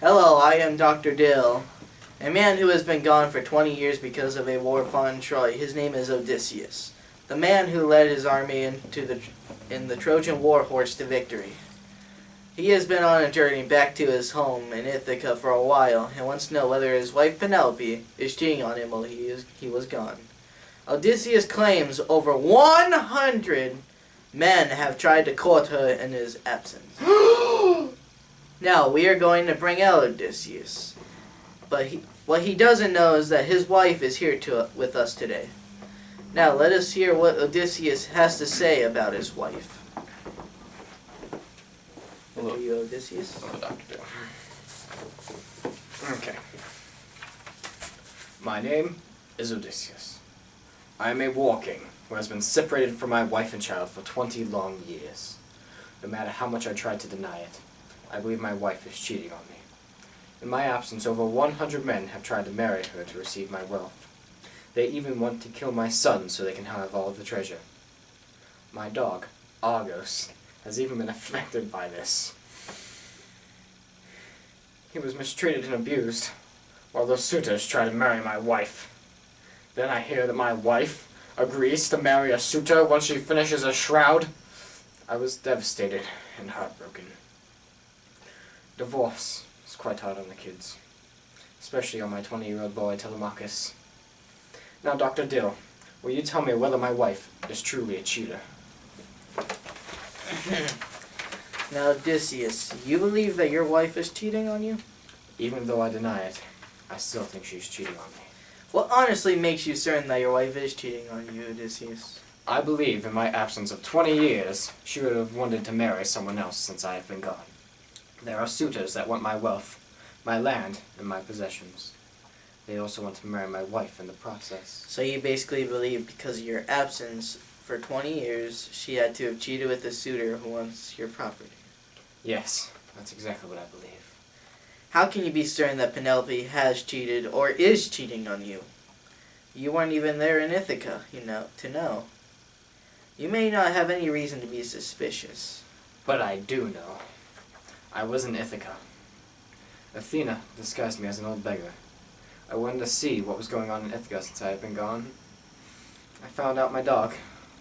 Hello, I am Dr. Dill, a man who has been gone for 20 years because of a war fought in Troy. His name is Odysseus, the man who led his army in the Trojan war horse to victory. He has been on a journey back to his home in Ithaca for a while and wants to know whether his wife Penelope is cheating on him while he was gone. Odysseus claims over 100 men have tried to court her in his absence. Now, we are going to bring out Odysseus. But what he doesn't know is that his wife is here with us today. Now, let us hear what Odysseus has to say about his wife. Hello. Are you Odysseus? Hello, Dr. Dill. Okay. My name is Odysseus. I am a war king who has been separated from my wife and child for 20 long years. No matter how much I tried to deny it, I believe my wife is cheating on me. In my absence, over 100 men have tried to marry her to receive my wealth. They even want to kill my son so they can have all of the treasure. My dog, Argos, has even been affected by this. He was mistreated and abused, while those suitors try to marry my wife. Then I hear that my wife agrees to marry a suitor once she finishes her shroud. I was devastated and heartbroken. Divorce is quite hard on the kids, especially on my 20-year-old boy, Telemachus. Now, Dr. Dill, will you tell me whether my wife is truly a cheater? Now, Odysseus, you believe that your wife is cheating on you? Even though I deny it, I still think she's cheating on me. What honestly makes you certain that your wife is cheating on you, Odysseus? I believe in my absence of 20 years, she would have wanted to marry someone else since I have been gone. There are suitors that want my wealth, my land, and my possessions. They also want to marry my wife in the process. So you basically believe because of your absence for 20 years, she had to have cheated with a suitor who wants your property. Yes, that's exactly what I believe. How can you be certain that Penelope has cheated or is cheating on you? You weren't even there in Ithaca, to know. You may not have any reason to be suspicious. But I do know. I was in Ithaca. Athena disguised me as an old beggar. I wanted to see what was going on in Ithaca since I had been gone. I found out my dog,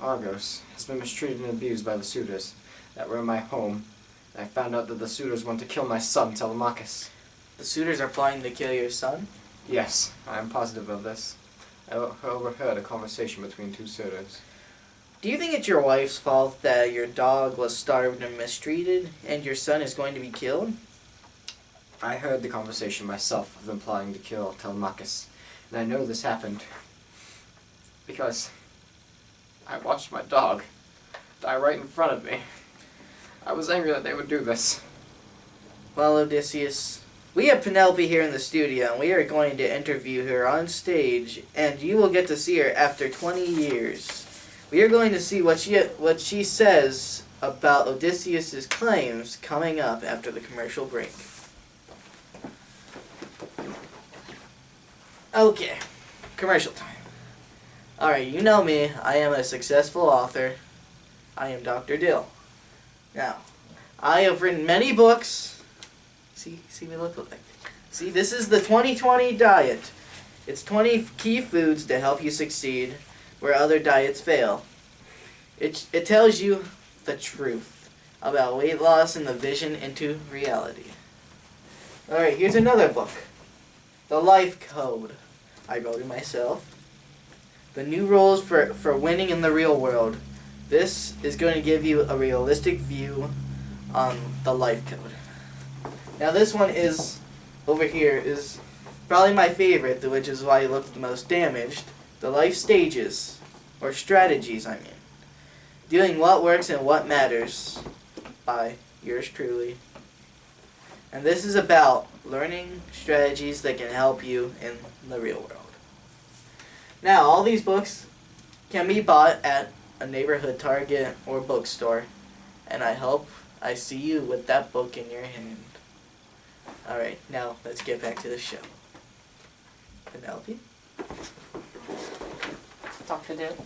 Argos, has been mistreated and abused by the suitors that were in my home. And I found out that the suitors want to kill my son, Telemachus. The suitors are plotting to kill your son? Yes, I am positive of this. I overheard a conversation between two suitors. Do you think it's your wife's fault that your dog was starved and mistreated and your son is going to be killed? I heard the conversation myself of them plotting to kill Telemachus, and I know this happened because I watched my dog die right in front of me. I was angry that they would do this. Well, Odysseus, we have Penelope here in the studio, and we are going to interview her on stage, and you will get to see her after 20 years. We are going to see what she says about Odysseus' claims coming up after the commercial break. Okay, commercial time. Alright, you know me. I am a successful author. I am Dr. Dill. Now, I have written many books. See me look like. See, this is the 2020 diet. It's 20 key foods to help you succeed where other diets fail. It tells you the truth about weight loss and the vision into reality. Alright, here's another book. The Life Code. I wrote it myself. The new rules for winning in the real world. This is going to give you a realistic view on the life code. Now this one is, over here, is probably my favorite, which is why it looks the most damaged. The life stages, or strategies, I mean. Doing what works and what matters, by yours truly. And this is about learning strategies that can help you in the real world. Now, all these books can be bought at a neighborhood Target or bookstore, and I hope I see you with that book in your hand. Alright, now let's get back to the show. Penelope? Dr. Dill.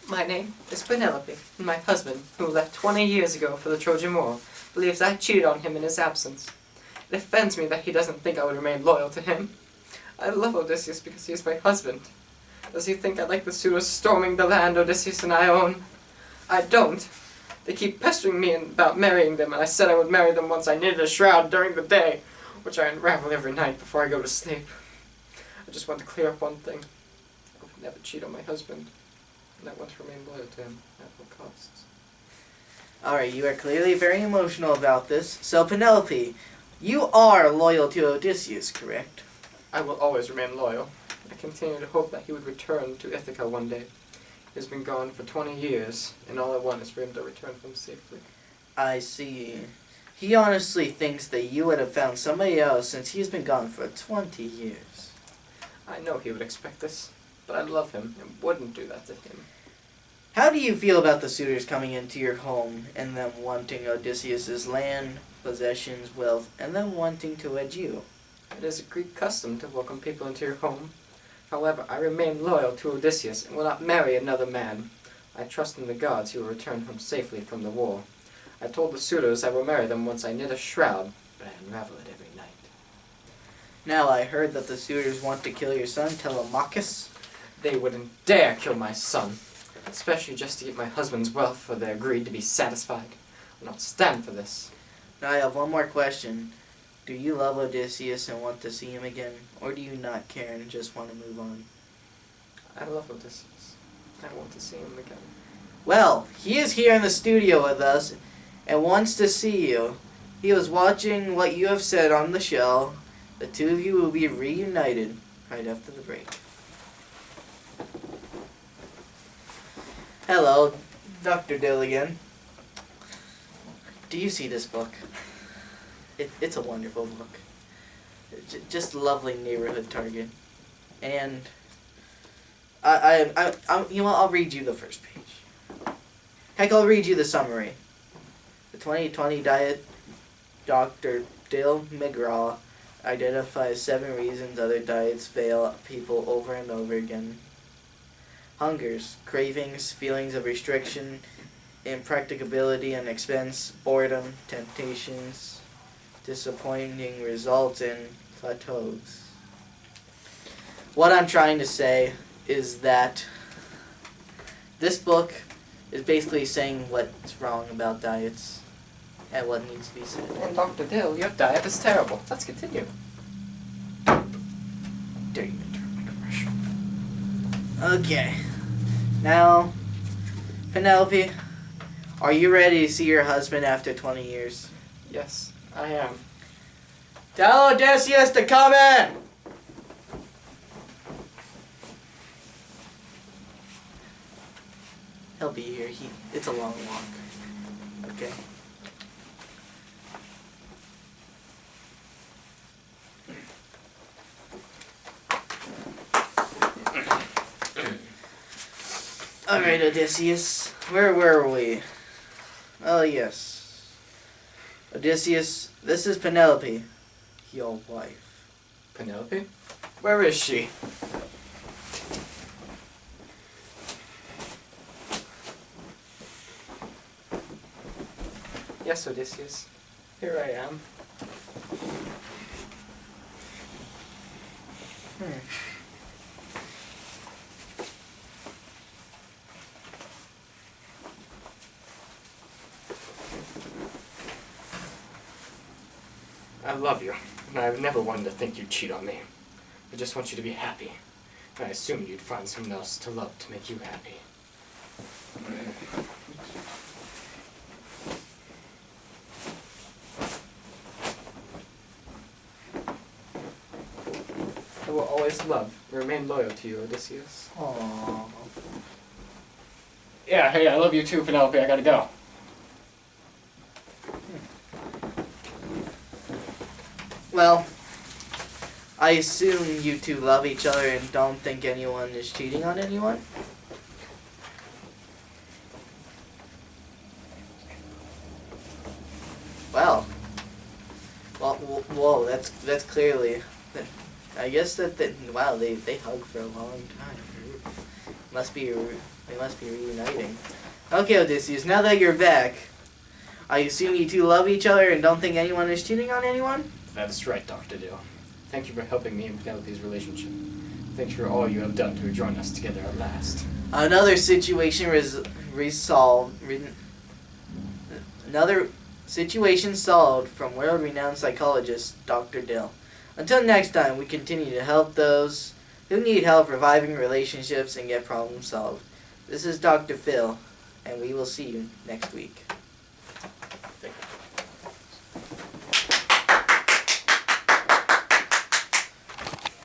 My name is Penelope, and my husband, who left 20 years ago for the Trojan War, believes I cheated on him in his absence. It offends me that he doesn't think I would remain loyal to him. I love Odysseus because he is my husband. Does he think I like the suitors storming the land Odysseus and I own? I don't. They keep pestering me about marrying them, and I said I would marry them once I knitted a shroud during the day, which I unravel every night before I go to sleep. I just want to clear up one thing. I would never cheat on my husband, and I want to remain loyal to him at all costs. Alright, you are clearly very emotional about this. So, Penelope, you are loyal to Odysseus, correct? I will always remain loyal. I continue to hope that he would return to Ithaca one day. He has been gone for 20 years, and all I want is for him to return home safely. I see. He honestly thinks that you would have found somebody else since he's been gone for 20 years. I know he would expect this, but I love him and wouldn't do that to him. How do you feel about the suitors coming into your home and them wanting Odysseus's land, possessions, wealth, and them wanting to wed you? It is a Greek custom to welcome people into your home. However, I remain loyal to Odysseus and will not marry another man. I trust in the gods he will return home safely from the war. I told the suitors I will marry them once I knit a shroud, but I unravel it every night. Now I heard that the suitors want to kill your son, Telemachus. They wouldn't dare kill my son, especially just to get my husband's wealth, for they agreed to be satisfied. I will not stand for this. Now I have one more question. Do you love Odysseus and want to see him again, or do you not care and just want to move on? I love Odysseus. I want to see him again. Well, he is here in the studio with us and wants to see you. He was watching what you have said on the show. The two of you will be reunited right after the break. Hello, Dr. Dill again. Do you see this book? It's a wonderful book. Just lovely neighborhood target. And I'll read you the first page. Heck, I'll read you the summary. The 2020 diet, Dr. Dill McGraw identifies 7 reasons other diets fail people over and over again. Hungers, cravings, feelings of restriction, impracticability and expense, boredom, temptations, disappointing results, and plateaus. What I'm trying to say is that this book is basically saying what's wrong about diets and what needs to be said. And Dr. Dill, your diet is terrible. Let's continue. Dare you interrupt my commercial? Okay. Now, Penelope, are you ready to see your husband after 20 years? Yes, I am. Tell Odysseus to come in! He'll be here. It's a long walk. Okay. Alright, Odysseus. Where were we? Oh, yes. Odysseus, this is Penelope, your wife. Penelope? Where is she? Yes, Odysseus. Here I am. I love you, and I've never wanted to think you'd cheat on me. I just want you to be happy. And I assumed you'd find someone else to love to make you happy. I will always love and remain loyal to you, Odysseus. Aww. Yeah, hey, I love you too, Penelope. I gotta go. Well, I assume you two love each other and don't think anyone is cheating on anyone? Well, whoa, that's clearly, I guess wow, they hug for a long time. They must be reuniting. Okay, Odysseus, now that you're back, I assume you two love each other and don't think anyone is cheating on anyone? That is right, Dr. Dill. Thank you for helping me in Penelope's relationship. Thank you for all you have done to join us together at last. Another situation Another situation solved from world-renowned psychologist Dr. Dill. Until next time, we continue to help those who need help reviving relationships and get problems solved. This is Dr. Phil, and we will see you next week.